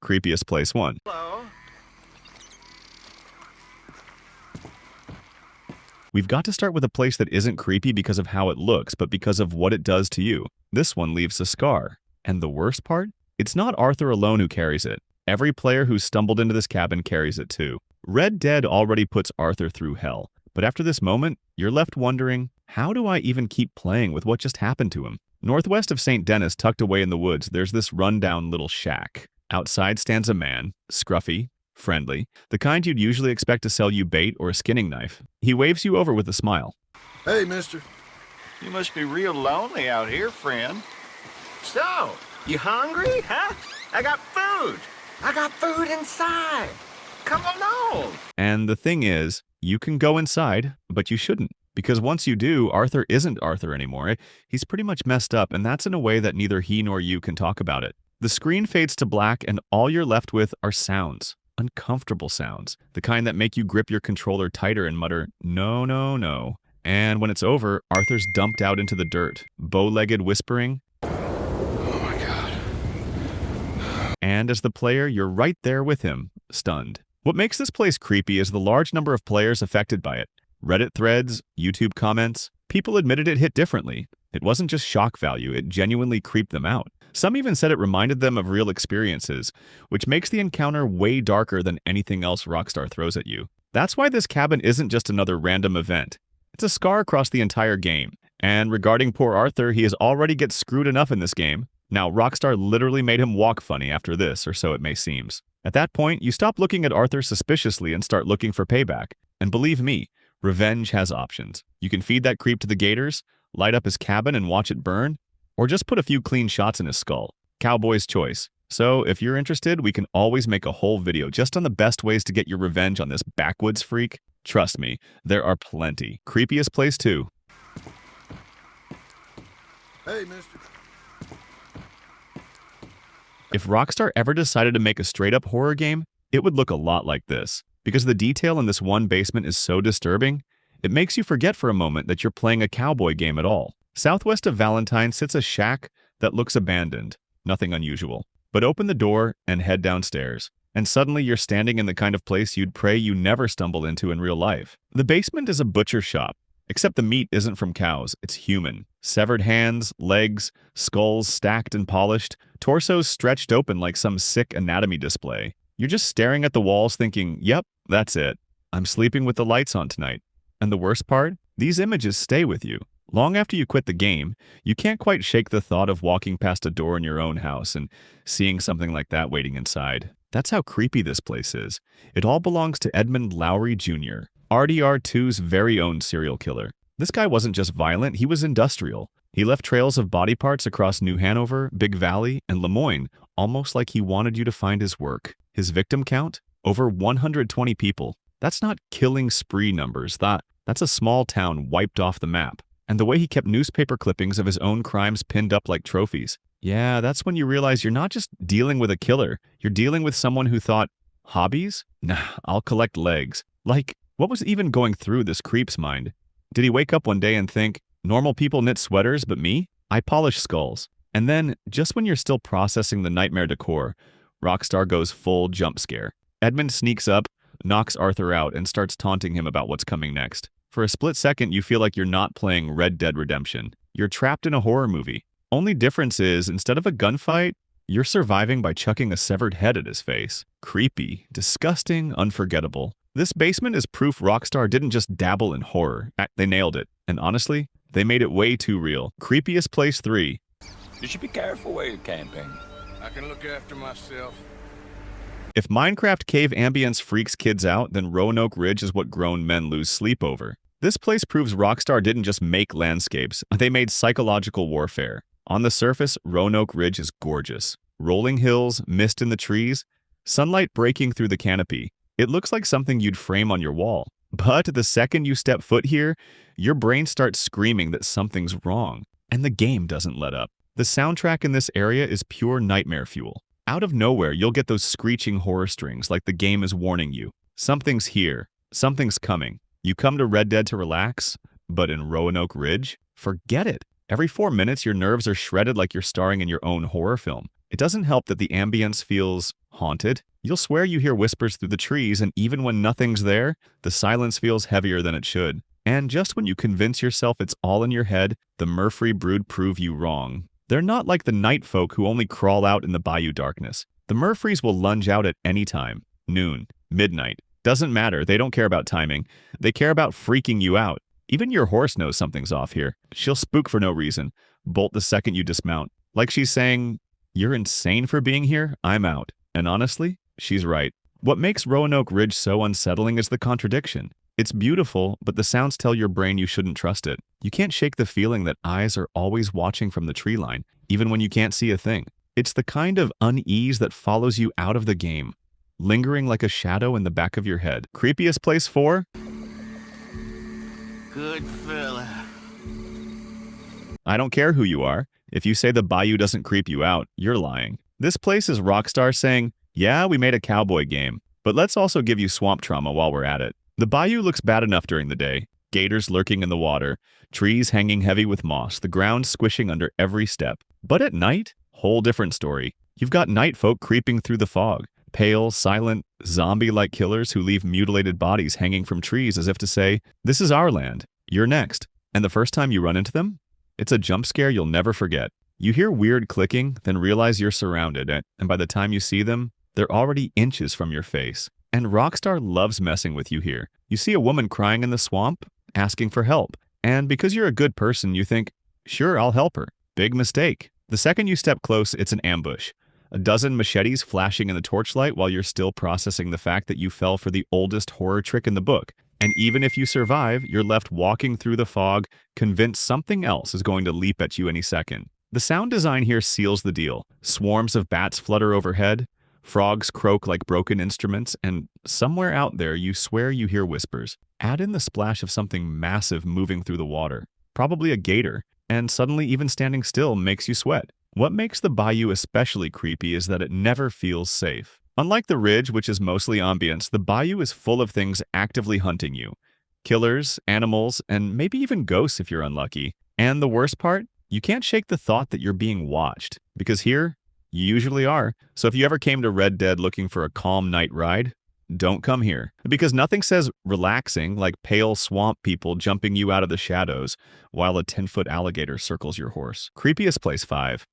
Creepiest Place 1. Hello. We've got to start with a place that isn't creepy because of how it looks, but because of what it does to you. This one leaves a scar. And the worst part? It's not Arthur alone who carries it. Every player who's stumbled into this cabin carries it too. Red Dead already puts Arthur through hell. But after this moment, you're left wondering, how do I even keep playing with what just happened to him? Northwest of St. Denis, tucked away in the woods, there's this rundown little shack. Outside stands a man, scruffy, friendly, the kind you'd usually expect to sell you bait or a skinning knife. He waves you over with a smile. Hey, mister. You must be real lonely out here, friend. So, you hungry, huh? I got food. I got food inside. Come along. And the thing is, you can go inside, but you shouldn't. Because once you do, Arthur isn't Arthur anymore. He's pretty much messed up, and that's in a way that neither he nor you can talk about it. The screen fades to black, and all you're left with are sounds. Uncomfortable sounds. The kind that make you grip your controller tighter and mutter, "No, no, no." And when it's over, Arthur's dumped out into the dirt, bow-legged whispering, Oh my God. and as the player, you're right there with him, stunned. What makes this place creepy is the large number of players affected by it. Reddit threads, YouTube comments, people admitted it hit differently. It wasn't just shock value, it genuinely creeped them out. Some even said it reminded them of real experiences, which makes the encounter way darker than anything else Rockstar throws at you. That's why this cabin isn't just another random event. It's a scar across the entire game. And regarding poor Arthur, he has already get screwed enough in this game. Now, Rockstar literally made him walk funny after this, or so it may seem. At that point, you stop looking at Arthur suspiciously and start looking for payback. And believe me, revenge has options. You can feed that creep to the Gators, light up his cabin and watch it burn, or just put a few clean shots in his skull. Cowboy's choice. So, if you're interested, we can always make a whole video just on the best ways to get your revenge on this backwoods freak. Trust me, there are plenty. Creepiest Place 2. Hey, mister. If Rockstar ever decided to make a straight-up horror game, it would look a lot like this. Because the detail in this one basement is so disturbing, it makes you forget for a moment that you're playing a cowboy game at all. Southwest of Valentine sits a shack that looks abandoned. Nothing unusual. But open the door and head downstairs, and suddenly you're standing in the kind of place you'd pray you never stumble into in real life. The basement is a butcher shop, except the meat isn't from cows, it's human. Severed hands, legs, skulls stacked and polished, torsos stretched open like some sick anatomy display. You're just staring at the walls thinking, yep, that's it. I'm sleeping with the lights on tonight. And the worst part? These images stay with you. Long after you quit the game, you can't quite shake the thought of walking past a door in your own house and seeing something like that waiting inside. That's how creepy this place is. It all belongs to Edmund Lowry Jr., RDR2's very own serial killer. This guy wasn't just violent, he was industrial. He left trails of body parts across New Hanover, Big Valley, and Lemoyne, almost like he wanted you to find his work. His victim count? Over 120 people. That's not killing spree numbers. That's a small town wiped off the map. And the way he kept newspaper clippings of his own crimes pinned up like trophies. Yeah, that's when you realize you're not just dealing with a killer. You're dealing with someone who thought, hobbies? Nah, I'll collect legs. Like, what was even going through this creep's mind? Did he wake up one day and think, normal people knit sweaters, but me? I polish skulls. And then, just when you're still processing the nightmare decor, Rockstar goes full jump scare. Edmund sneaks up, knocks Arthur out, and starts taunting him about what's coming next. For a split second, you feel like you're not playing Red Dead Redemption. You're trapped in a horror movie. Only difference is, instead of a gunfight, you're surviving by chucking a severed head at his face. Creepy, disgusting, unforgettable. This basement is proof Rockstar didn't just dabble in horror. They nailed it. And honestly, they made it way too real. Creepiest Place 3. You should be careful where you're camping. I can look after myself. If Minecraft cave ambience freaks kids out, then Roanoke Ridge is what grown men lose sleep over. This place proves Rockstar didn't just make landscapes, they made psychological warfare. On the surface, Roanoke Ridge is gorgeous. Rolling hills, mist in the trees, sunlight breaking through the canopy. It looks like something you'd frame on your wall. But the second you step foot here, your brain starts screaming that something's wrong. And the game doesn't let up. The soundtrack in this area is pure nightmare fuel. Out of nowhere, you'll get those screeching horror strings like the game is warning you. Something's here. Something's coming. You come to Red Dead to relax, but in Roanoke Ridge? Forget it. Every 4 minutes, your nerves are shredded like you're starring in your own horror film. It doesn't help that the ambience feels haunted. You'll swear you hear whispers through the trees, and even when nothing's there, the silence feels heavier than it should. And just when you convince yourself it's all in your head, the Murfree brood prove you wrong. They're not like the night folk who only crawl out in the bayou darkness. The Murfrees will lunge out at any time. Noon, midnight. Doesn't matter, they don't care about timing. They care about freaking you out. Even your horse knows something's off here. She'll spook for no reason, bolt the second you dismount. Like she's saying, "You're insane for being here, I'm out." And honestly, she's right. What makes Roanoke Ridge so unsettling is the contradiction. It's beautiful, but the sounds tell your brain you shouldn't trust it. You can't shake the feeling that eyes are always watching from the tree line, even when you can't see a thing. It's the kind of unease that follows you out of the game, lingering like a shadow in the back of your head. Creepiest place 4? Good fella. I don't care who you are. If you say the bayou doesn't creep you out, you're lying. This place is Rockstar saying, "Yeah, we made a cowboy game, but let's also give you swamp trauma while we're at it." The bayou looks bad enough during the day. Gators lurking in the water, trees hanging heavy with moss, the ground squishing under every step. But at night, whole different story. You've got night folk creeping through the fog. Pale, silent, zombie-like killers who leave mutilated bodies hanging from trees as if to say, "This is our land. You're next." And the first time you run into them, it's a jump scare you'll never forget. You hear weird clicking, then realize you're surrounded, and by the time you see them, they're already inches from your face. And Rockstar loves messing with you here. You see a woman crying in the swamp, asking for help. And because you're a good person, you think, "Sure, I'll help her." Big mistake. The second you step close, it's an ambush. A dozen machetes flashing in the torchlight while you're still processing the fact that you fell for the oldest horror trick in the book. And even if you survive, you're left walking through the fog, convinced something else is going to leap at you any second. The sound design here seals the deal. Swarms of bats flutter overhead, frogs croak like broken instruments, and somewhere out there you swear you hear whispers. Add in the splash of something massive moving through the water, probably a gator, and suddenly even standing still makes you sweat. What makes the bayou especially creepy is that it never feels safe. Unlike the ridge, which is mostly ambience, the bayou is full of things actively hunting you. Killers, animals, and maybe even ghosts if you're unlucky. And the worst part? You can't shake the thought that you're being watched. Because here, you usually are. So if you ever came to Red Dead looking for a calm night ride, don't come here. Because nothing says relaxing like pale swamp people jumping you out of the shadows while a 10-foot alligator circles your horse. Creepiest place 5.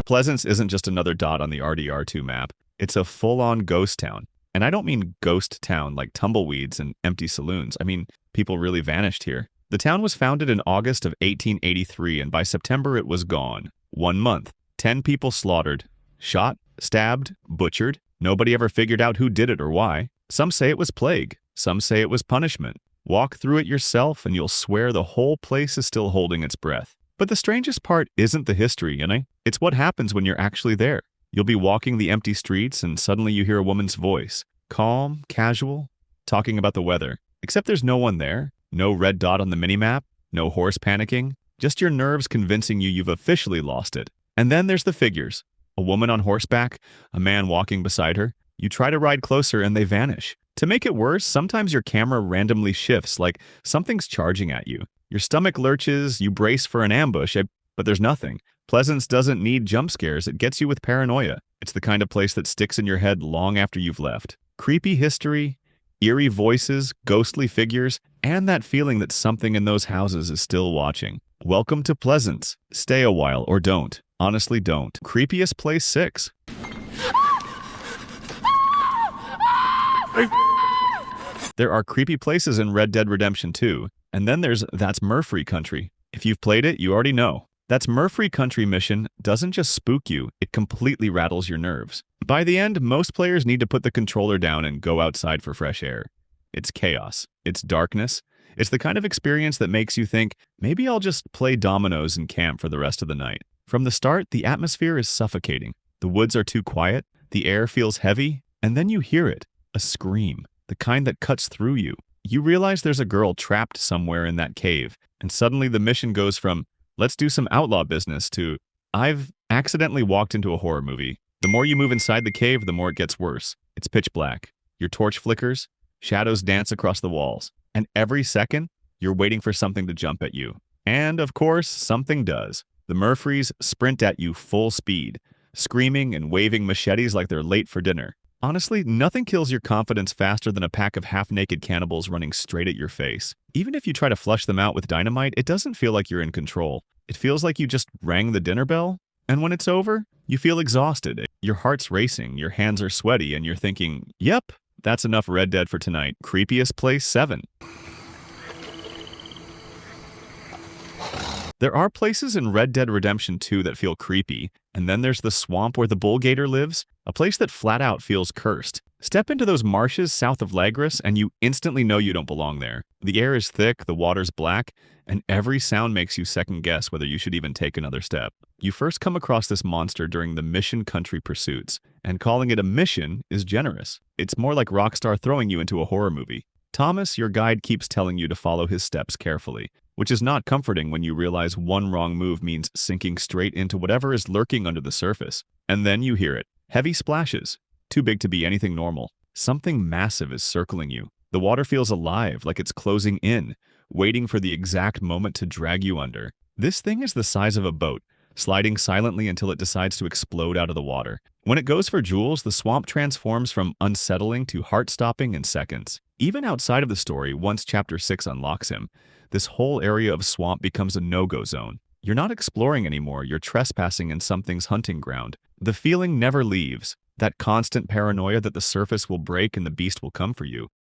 Pleasance isn't just another dot on the RDR2 map. It's a full-on ghost town. And I don't mean ghost town like tumbleweeds and empty saloons. I mean, people really vanished here. The town was founded in August of 1883, and by September it was gone. 1 month. 10 people slaughtered. Shot, stabbed, butchered. Nobody ever figured out who did it or why. Some say it was plague. Some say it was punishment. Walk through it yourself and you'll swear the whole place is still holding its breath. But the strangest part isn't the history, It's what happens when you're actually there. You'll be walking the empty streets and suddenly you hear a woman's voice. Calm, casual, talking about the weather. Except there's no one there. No red dot on the minimap. No horse panicking. Just your nerves convincing you've officially lost it. And then there's the figures. A woman on horseback, a man walking beside her. You try to ride closer and they vanish. To make it worse, sometimes your camera randomly shifts like something's charging at you. Your stomach lurches, you brace for an ambush, but there's nothing. Pleasance doesn't need jump scares, it gets you with paranoia. It's the kind of place that sticks in your head long after you've left. Creepy history, eerie voices, ghostly figures, and that feeling that something in those houses is still watching. Welcome to Pleasance. Stay a while or don't. Honestly, don't. Creepiest place 6. There are creepy places in Red Dead Redemption 2, and then that's Murfree Country. If you've played it, you already know. That's Murfree Country mission doesn't just spook you, it completely rattles your nerves. By the end, most players need to put the controller down and go outside for fresh air. It's chaos. It's darkness. It's the kind of experience that makes you think, maybe I'll just play dominoes and camp for the rest of the night. From the start, the atmosphere is suffocating. The woods are too quiet, the air feels heavy, and then you hear it, a scream. The kind that cuts through you. You realize there's a girl trapped somewhere in that cave, and suddenly the mission goes from, let's do some outlaw business, to, I've accidentally walked into a horror movie. The more you move inside the cave, the more it gets worse. It's pitch black. Your torch flickers, shadows dance across the walls, and every second, you're waiting for something to jump at you. And, of course, something does. The Murfrees sprint at you full speed, screaming and waving machetes like they're late for dinner. Honestly, nothing kills your confidence faster than a pack of half-naked cannibals running straight at your face. Even if you try to flush them out with dynamite, it doesn't feel like you're in control. It feels like you just rang the dinner bell, and when it's over, you feel exhausted. Your heart's racing, your hands are sweaty, and you're thinking, yep, that's enough Red Dead for tonight. Creepiest place 7. There are places in Red Dead Redemption 2 that feel creepy, and then there's the swamp where the bull gator lives, a place that flat out feels cursed. Step into those marshes south of Lagros and you instantly know you don't belong there. The air is thick, the water's black, and every sound makes you second guess whether you should even take another step. You first come across this monster during the Mission Country pursuits, and calling it a mission is generous. It's more like Rockstar throwing you into a horror movie. Thomas, your guide, keeps telling you to follow his steps carefully, which is not comforting when you realize one wrong move means sinking straight into whatever is lurking under the surface. And then you hear it. Heavy splashes. Too big to be anything normal. Something massive is circling you. The water feels alive, like it's closing in, waiting for the exact moment to drag you under. This thing is the size of a boat, sliding silently until it decides to explode out of the water. When it goes for Jules, the swamp transforms from unsettling to heart-stopping in seconds. Even outside of the story, once Chapter 6 unlocks him, this whole area of swamp becomes a no-go zone. You're not exploring anymore, you're trespassing in something's hunting ground. The feeling never leaves, that constant paranoia that the surface will break and the beast will come for you.